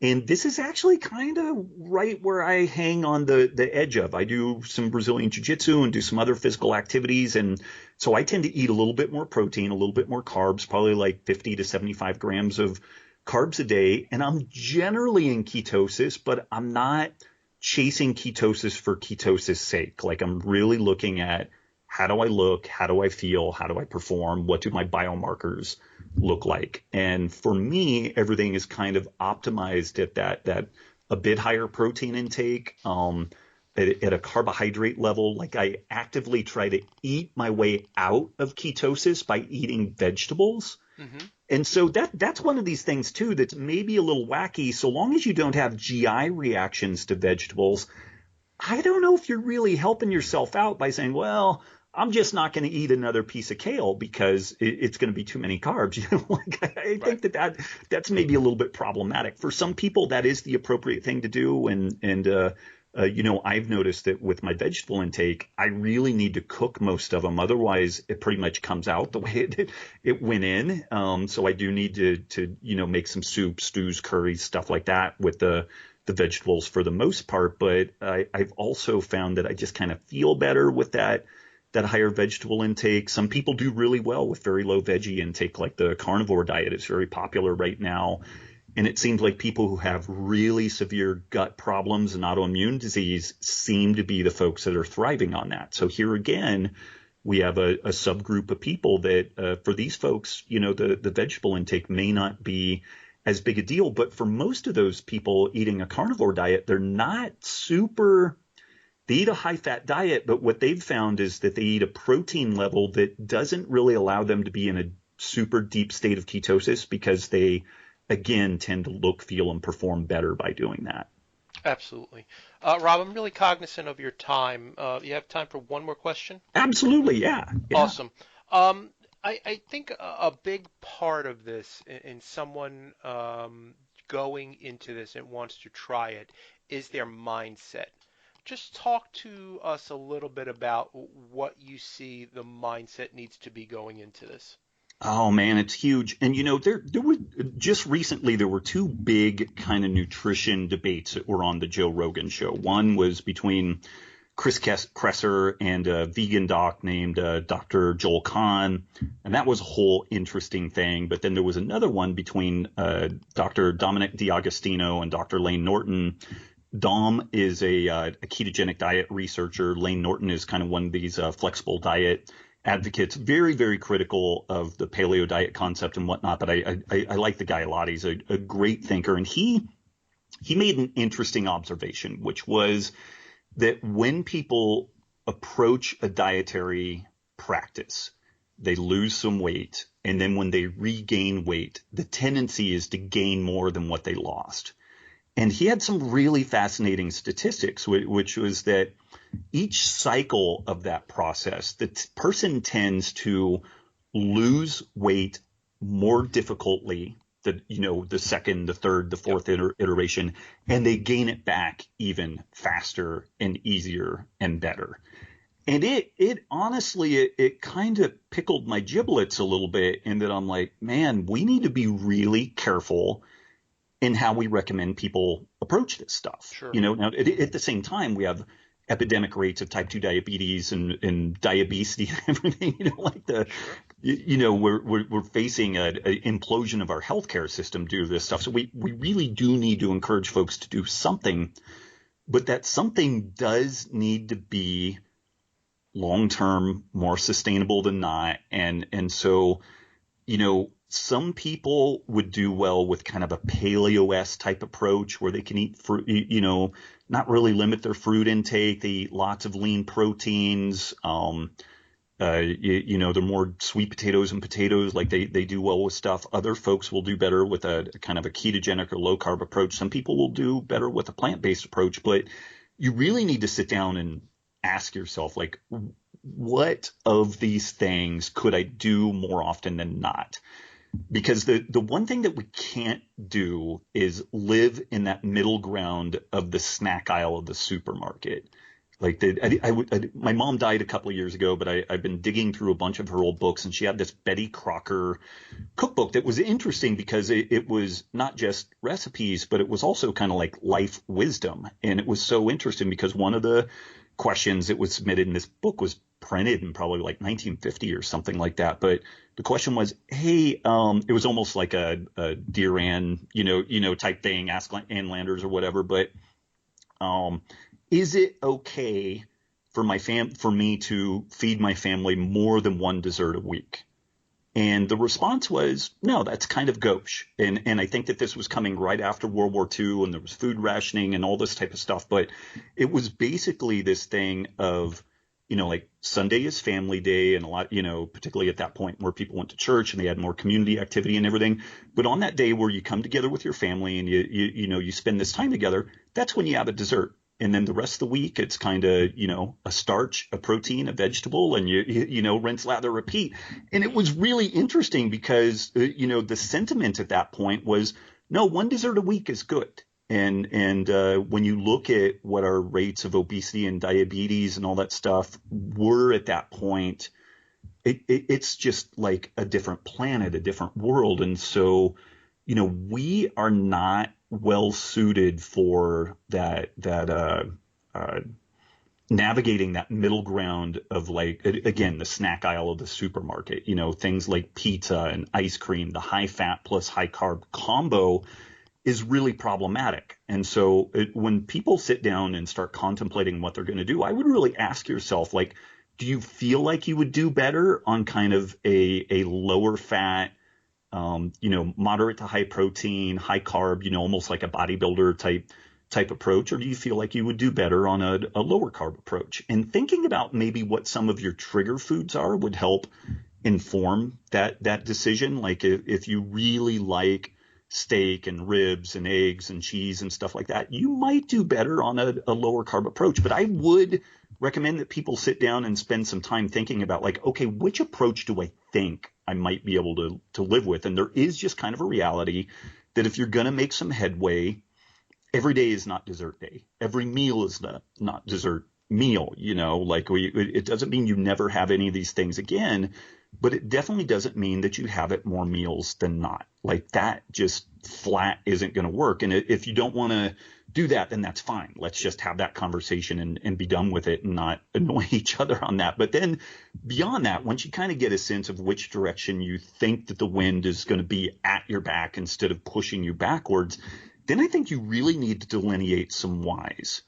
And this is actually kind of right where I hang on the edge of. I do some Brazilian jiu-jitsu and do some other physical activities. And so I tend to eat a little bit more protein, a little bit more carbs, probably like 50 to 75 grams of carbs a day. And I'm generally in ketosis, but I'm not chasing ketosis for ketosis sake. Like I'm really looking at how do I look? How do I feel? How do I perform? What do my biomarkers look like? And for me, everything is kind of optimized at that a bit higher protein intake, at a carbohydrate level. Like I actively try to eat my way out of ketosis by eating vegetables. Mm-hmm. And so that's one of these things too that's maybe a little wacky. So long as you don't have GI reactions to vegetables, I don't know if you're really helping yourself out by saying, well, I'm just not going to eat another piece of kale because it's going to be too many carbs. I think that's maybe a little bit problematic. For some people, that is the appropriate thing to do. I've noticed that with my vegetable intake, I really need to cook most of them. Otherwise, it pretty much comes out the way it went in. So I do need to make some soups, stews, curries, stuff like that with the vegetables for the most part. But I've also found that I just kind of feel better with that higher vegetable intake. Some people do really well with very low veggie intake, like the carnivore diet is very popular right now. And it seems like people who have really severe gut problems and autoimmune disease seem to be the folks that are thriving on that. So here again, we have a subgroup of people that for these folks, the vegetable intake may not be as big a deal. But for most of those people eating a carnivore diet, they're not super – they eat a high-fat diet, but what they've found is that they eat a protein level that doesn't really allow them to be in a super deep state of ketosis because they – again, tend to look, feel, and perform better by doing that. Absolutely. Rob, I'm really cognizant of your time. You have time for one more question? Absolutely, yeah. Awesome. I think a big part of this in someone going into this and wants to try it is their mindset. Just talk to us a little bit about what you see the mindset needs to be going into this. Oh man, it's huge. And there were just recently there were two big kind of nutrition debates that were on the Joe Rogan show. One was between Chris Kresser and a vegan doc named Dr. Joel Kahn, and that was a whole interesting thing. But then there was another one between Dr. Dominic D'Agostino and Dr. Lane Norton. Dom is a ketogenic diet researcher. Lane Norton is kind of one of these flexible diet advocates, very, very critical of the paleo diet concept and whatnot. But I like the guy a lot. He's a great thinker. And he made an interesting observation, which was that when people approach a dietary practice, they lose some weight. And then when they regain weight, the tendency is to gain more than what they lost. And he had some really fascinating statistics, which was that each cycle of that process, the person tends to lose weight more difficultly, the second, the third, the fourth iteration, and they gain it back even faster and easier and better. And it honestly, it kind of pickled my giblets a little bit in that I'm like, man, we need to be really careful in how we recommend people approach this stuff. Sure. Now at the same time, we have epidemic rates of type 2 diabetes and diabetes and everything, we're facing an implosion of our healthcare system due to this stuff. So we really do need to encourage folks to do something, but that something does need to be long-term, more sustainable than not. And so, some people would do well with kind of a Paleo-esque type approach where they can eat fruit, not really limit their fruit intake. They eat lots of lean proteins. They're more sweet potatoes and potatoes. Like they do well with stuff. Other folks will do better with a kind of a ketogenic or low carb approach. Some people will do better with a plant-based approach, but you really need to sit down and ask yourself, like, what of these things could I do more often than not? Because the one thing that we can't do is live in that middle ground of the snack aisle of the supermarket. Like my mom died a couple of years ago, but I've been digging through a bunch of her old books, and she had this Betty Crocker cookbook that was interesting because it was not just recipes, but it was also kind of like life wisdom. And it was so interesting because one of the questions that was submitted in this book was printed in probably like 1950 or something like that. But the question was, hey, it was almost like a Dear Ann, type thing, Ask Ann Landers or whatever. But is it okay for me to feed my family more than one dessert a week? And the response was, no, that's kind of gauche. And I think that this was coming right after World War II, and there was food rationing and all this type of stuff. But it was basically this thing of like Sunday is family day and a lot, particularly at that point where people went to church and they had more community activity and everything. But on that day where you come together with your family and you spend this time together, that's when you have a dessert. And then the rest of the week, it's kind of, a starch, a protein, a vegetable, and rinse, lather, repeat. And it was really interesting because, the sentiment at that point was, no, one dessert a week is good. And when you look at what our rates of obesity and diabetes and all that stuff were at that point, it's just like a different planet, a different world. And so, we are not well suited for that navigating that middle ground of like, again, the snack aisle of the supermarket, things like pizza and ice cream, the high fat plus high carb combo is really problematic. And so when people sit down and start contemplating what they're going to do, I would really ask yourself, like, do you feel like you would do better on kind of a lower fat, moderate to high protein, high carb, almost like a bodybuilder type approach? Or do you feel like you would do better on a lower carb approach? And thinking about maybe what some of your trigger foods are would help inform that decision. Like if you really like steak and ribs and eggs and cheese and stuff like that, you might do better on a lower carb approach. But I would recommend that people sit down and spend some time thinking about like, okay, which approach do I think I might be able to live with? And there is just kind of a reality that if you're going to make some headway, every day is not dessert day. Every meal is not dessert meal, like it doesn't mean you never have any of these things again, but it definitely doesn't mean that you have it more meals than not. Like that just flat isn't going to work. And if you don't want to do that, then that's fine. Let's just have that conversation and be done with it and not annoy each other on that. But then beyond that, once you kind of get a sense of which direction you think that the wind is going to be at your back instead of pushing you backwards, then I think you really need to delineate some whys.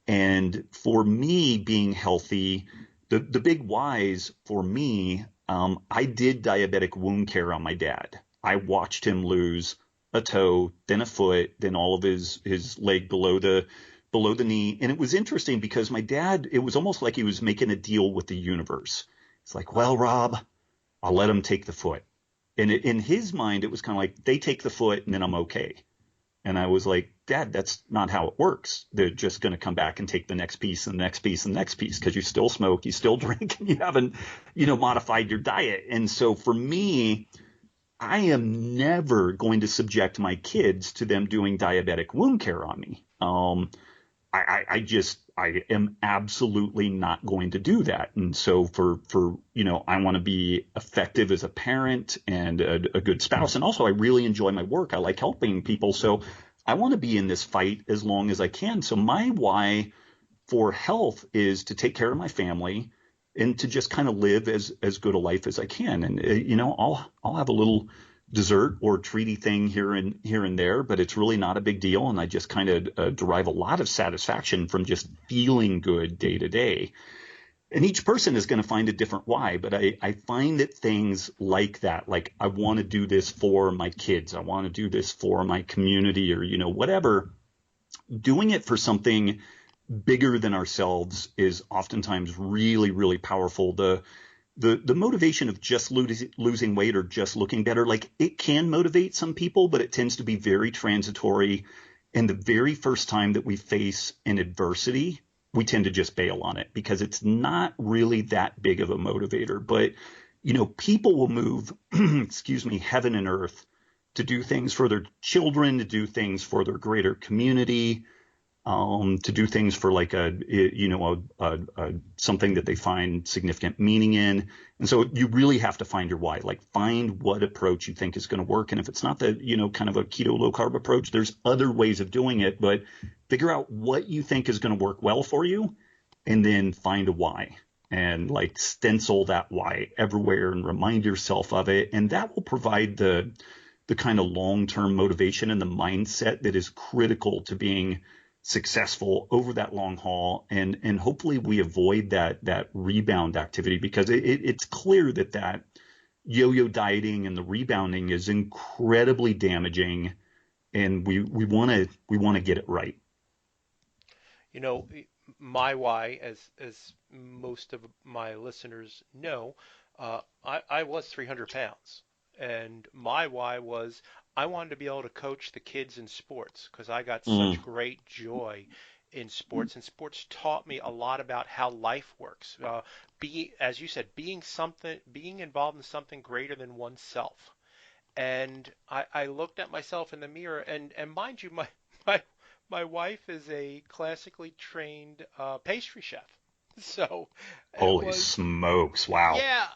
And for me, being healthy, the big whys for me, I did diabetic wound care on my dad. I watched him lose a toe, then a foot, then all of his leg below the knee. And it was interesting because my dad, it was almost like he was making a deal with the universe. It's like, well, Rob, I'll let him take the foot. And in his mind, it was kind of like they take the foot and then I'm okay. And I was like, Dad, that's not how it works. They're just going to come back and take the next piece and the next piece and the next piece because you still smoke, you still drink, and you haven't, modified your diet. And so for me, I am never going to subject my kids to them doing diabetic wound care on me. I am absolutely not going to do that. And so for I want to be effective as a parent and a good spouse. And also I really enjoy my work. I like helping people. So I want to be in this fight as long as I can. So my why for health is to take care of my family and to just kind of live as good a life as I can. And, I'll have a little dessert or treaty thing here and there, but it's really not a big deal. And I just kind of derive a lot of satisfaction from just feeling good day to day. And each person is going to find a different why, but I find that things like that, like I want to do this for my kids, I want to do this for my community or, whatever, doing it for something bigger than ourselves is oftentimes really, really powerful. The motivation of just losing weight or just looking better, like it can motivate some people, but it tends to be very transitory. And the very first time that we face an adversity, we tend to just bail on it because it's not really that big of a motivator. But, people will move, heaven and earth to do things for their children, to do things for their greater community, to do things for like something that they find significant meaning in. And so you really have to find your why, like find what approach you think is going to work. And if it's not the, kind of a keto low carb approach, there's other ways of doing it, but figure out what you think is going to work well for you and then find a why and like stencil that why everywhere and remind yourself of it. And that will provide the kind of long-term motivation and the mindset that is critical to being successful over that long haul. And hopefully we avoid that rebound activity because it's clear that yo-yo dieting and the rebounding is incredibly damaging, and we want to get it right. my why, as most of my listeners know, I was 300 pounds, and my why was I wanted to be able to coach the kids in sports because I got such Mm, great joy in sports, and sports taught me a lot about how life works. As you said, being involved in something greater than oneself. And I looked at myself in the mirror, and mind you, my my wife is a classically trained pastry chef. So it holy was, smokes. Wow. yeah,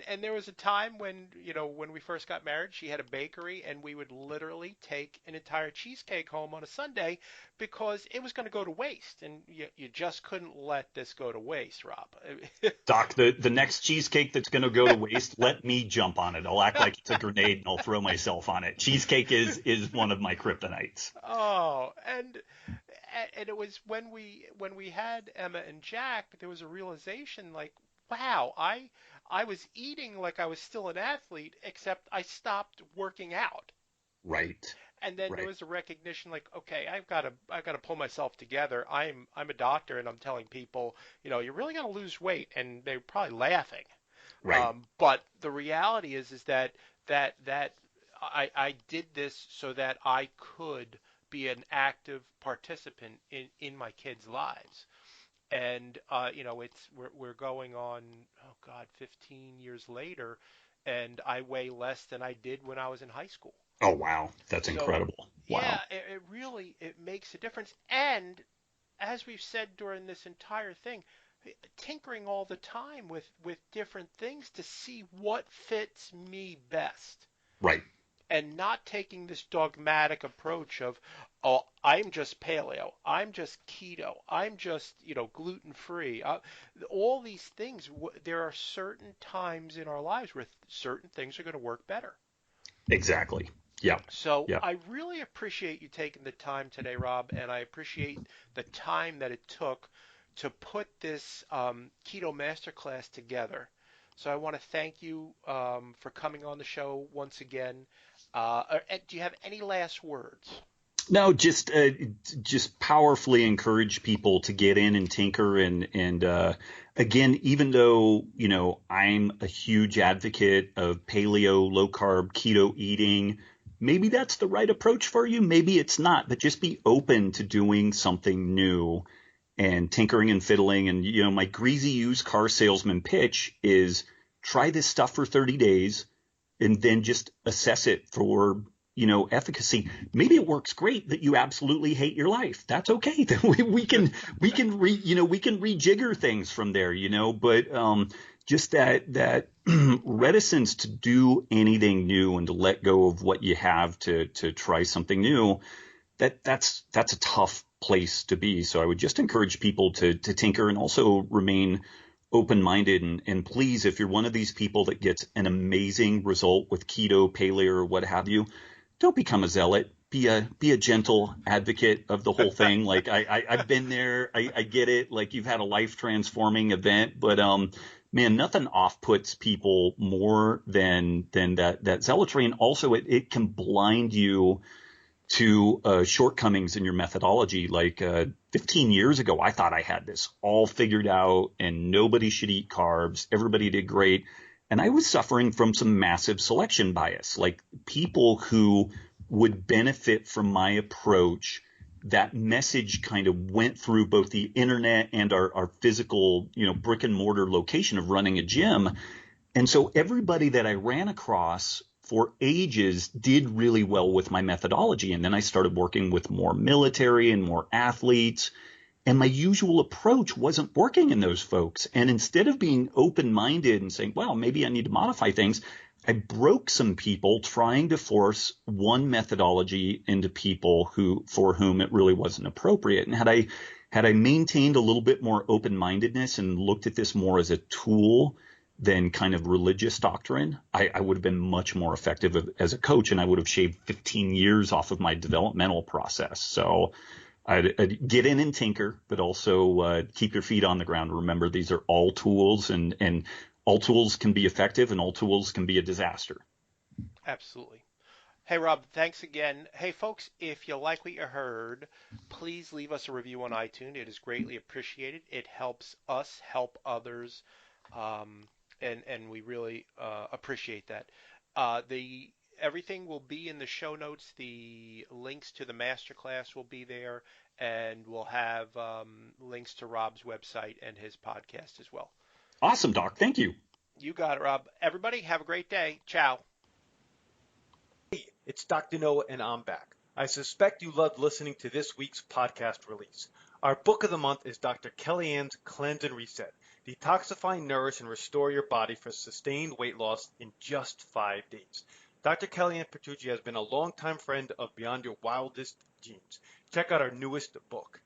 and there was a time when, when we first got married, she had a bakery, and we would literally take an entire cheesecake home on a Sunday because it was going to go to waste, and you just couldn't let this go to waste, Rob. Doc, the next cheesecake that's going to go to waste, let me jump on it. I'll act like it's a grenade and I'll throw myself on it. Cheesecake is one of my kryptonites. Oh, and it was when we had Emma and Jack, there was a realization like, wow, I was eating like I was still an athlete, except I stopped working out. Right. And then there Right. was a recognition like, okay, I've got to pull myself together. I'm a doctor, and I'm telling people, you're really going to lose weight, and they're probably laughing. Right. But the reality is that I did this so that I could be an active participant in my kids' lives. And we're going on, oh God, 15 years later, and I weigh less than I did when I was in high school. Oh, wow. That's So incredible. yeah, Wow. it really it makes a difference. And as we've said during this entire thing, tinkering all the time with different things to see what fits me best, Right. and not taking this dogmatic approach of, oh, I'm just paleo, I'm just keto, I'm just, gluten free. All these things, there are certain times in our lives where certain things are going to work better. Exactly. Yeah. So Yeah. I really appreciate you taking the time today, Rob, and I appreciate the time that it took to put this Keto Masterclass together. So I want to thank you for coming on the show once again. Do you have any last words? No, just powerfully encourage people to get in and tinker and again, even though I'm a huge advocate of paleo, low carb, keto eating, maybe that's the right approach for you. Maybe it's not, but just be open to doing something new and tinkering and fiddling. And my greasy used car salesman pitch is try this stuff for 30 days and then just assess it for efficacy. Maybe it works great that you absolutely hate your life. That's okay. We can rejigger things from there, but just that reticence to do anything new and to let go of what you have to try something new, that's a tough place to be. So I would just encourage people to tinker and also remain open-minded. And please, if you're one of these people that gets an amazing result with keto, paleo, or what have you, don't become a zealot. Be a gentle advocate of the whole thing. Like I've been there. I get it. Like you've had a life transforming event, but man, nothing off puts people more than that zealotry. And also it can blind you to shortcomings in your methodology. Like 15 years ago, I thought I had this all figured out and nobody should eat carbs. Everybody did great. And I was suffering from some massive selection bias, like people who would benefit from my approach. That message kind of went through both the internet and our physical, brick and mortar location of running a gym. And so everybody that I ran across for ages did really well with my methodology. And then I started working with more military and more athletes. And my usual approach wasn't working in those folks. And instead of being open-minded and saying, well, maybe I need to modify things, I broke some people trying to force one methodology into people for whom it really wasn't appropriate. And had I maintained a little bit more open-mindedness and looked at this more as a tool than kind of religious doctrine, I would have been much more effective as a coach, and I would have shaved 15 years off of my developmental process. So I'd get in and tinker, but also keep your feet on the ground. Remember, these are all tools, and all tools can be effective, and all tools can be a disaster. Absolutely. Hey, Rob, thanks again. Hey, folks, if you like what you heard, please leave us a review on iTunes. It is greatly appreciated. It helps us help others, um, and we really appreciate that. The Everything will be in the show notes. The links to the masterclass will be there, and we'll have links to Rob's website and his podcast as well. Awesome, Doc. Thank you. You got it, Rob. Everybody, have a great day. Ciao. Hey, it's Dr. Noah and I'm back. I suspect you loved listening to this week's podcast release. Our book of the month is Dr. Kellyanne's Cleanse and Reset. Detoxify, nourish, and restore your body for sustained weight loss in just 5 days. Dr. Kellyanne Petrucci has been a longtime friend of Beyond Your Wildest Dreams. Check out our newest book.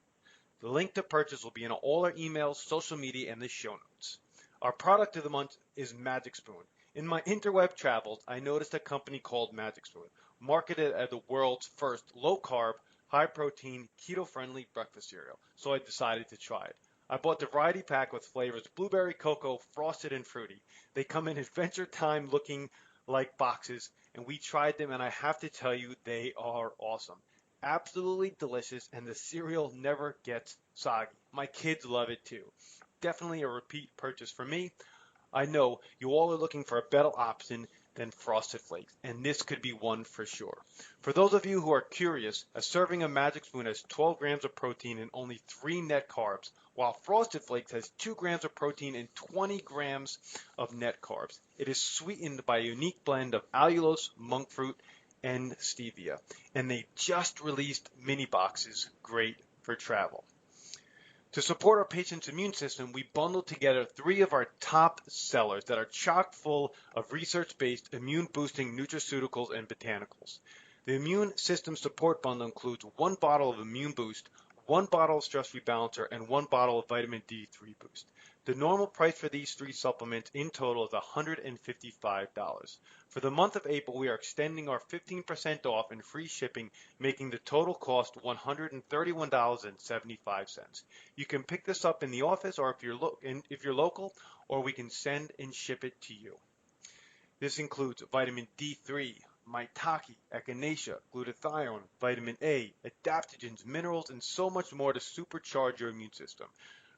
The link to purchase will be in all our emails, social media, and the show notes. Our product of the month is Magic Spoon. In my interweb travels, I noticed a company called Magic Spoon, marketed as the world's first low-carb, high-protein, keto-friendly breakfast cereal, so I decided to try it. I bought the variety pack with flavors blueberry, cocoa, frosted, and fruity. They come in Adventure Time looking like boxes, and we tried them, and I have to tell you, they are awesome. Absolutely delicious, and the cereal never gets soggy. My kids love it too. Definitely a repeat purchase for me. I know you all are looking for a better option than Frosted Flakes, and this could be one for sure. For those of you who are curious, a serving of Magic Spoon has 12 grams of protein and only 3 net carbs, while Frosted Flakes has 2 grams of protein and 20 grams of net carbs. It is sweetened by a unique blend of allulose, monk fruit, and stevia, and they just released mini boxes, great for travel. To support our patient's immune system, we bundled together 3 of our top sellers that are chock full of research-based immune-boosting nutraceuticals and botanicals. The Immune System Support Bundle includes 1 bottle of Immune Boost, 1 bottle of Stress Rebalancer, and 1 bottle of Vitamin D3 Boost. The normal price for these 3 supplements in total is $155. For the month of April, we are extending our 15% off and free shipping, making the total cost $131.75. You can pick this up in the office or if you're local, or we can send and ship it to you. This includes vitamin D3, maitake, echinacea, glutathione, vitamin A, adaptogens, minerals, and so much more to supercharge your immune system.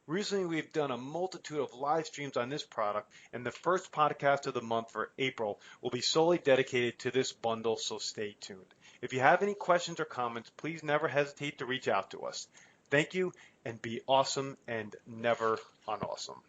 Recently, we've done a multitude of live streams on this product, and the first podcast of the month for April will be solely dedicated to this bundle, so stay tuned. If you have any questions or comments, please never hesitate to reach out to us. Thank you, and be awesome and never unawesome.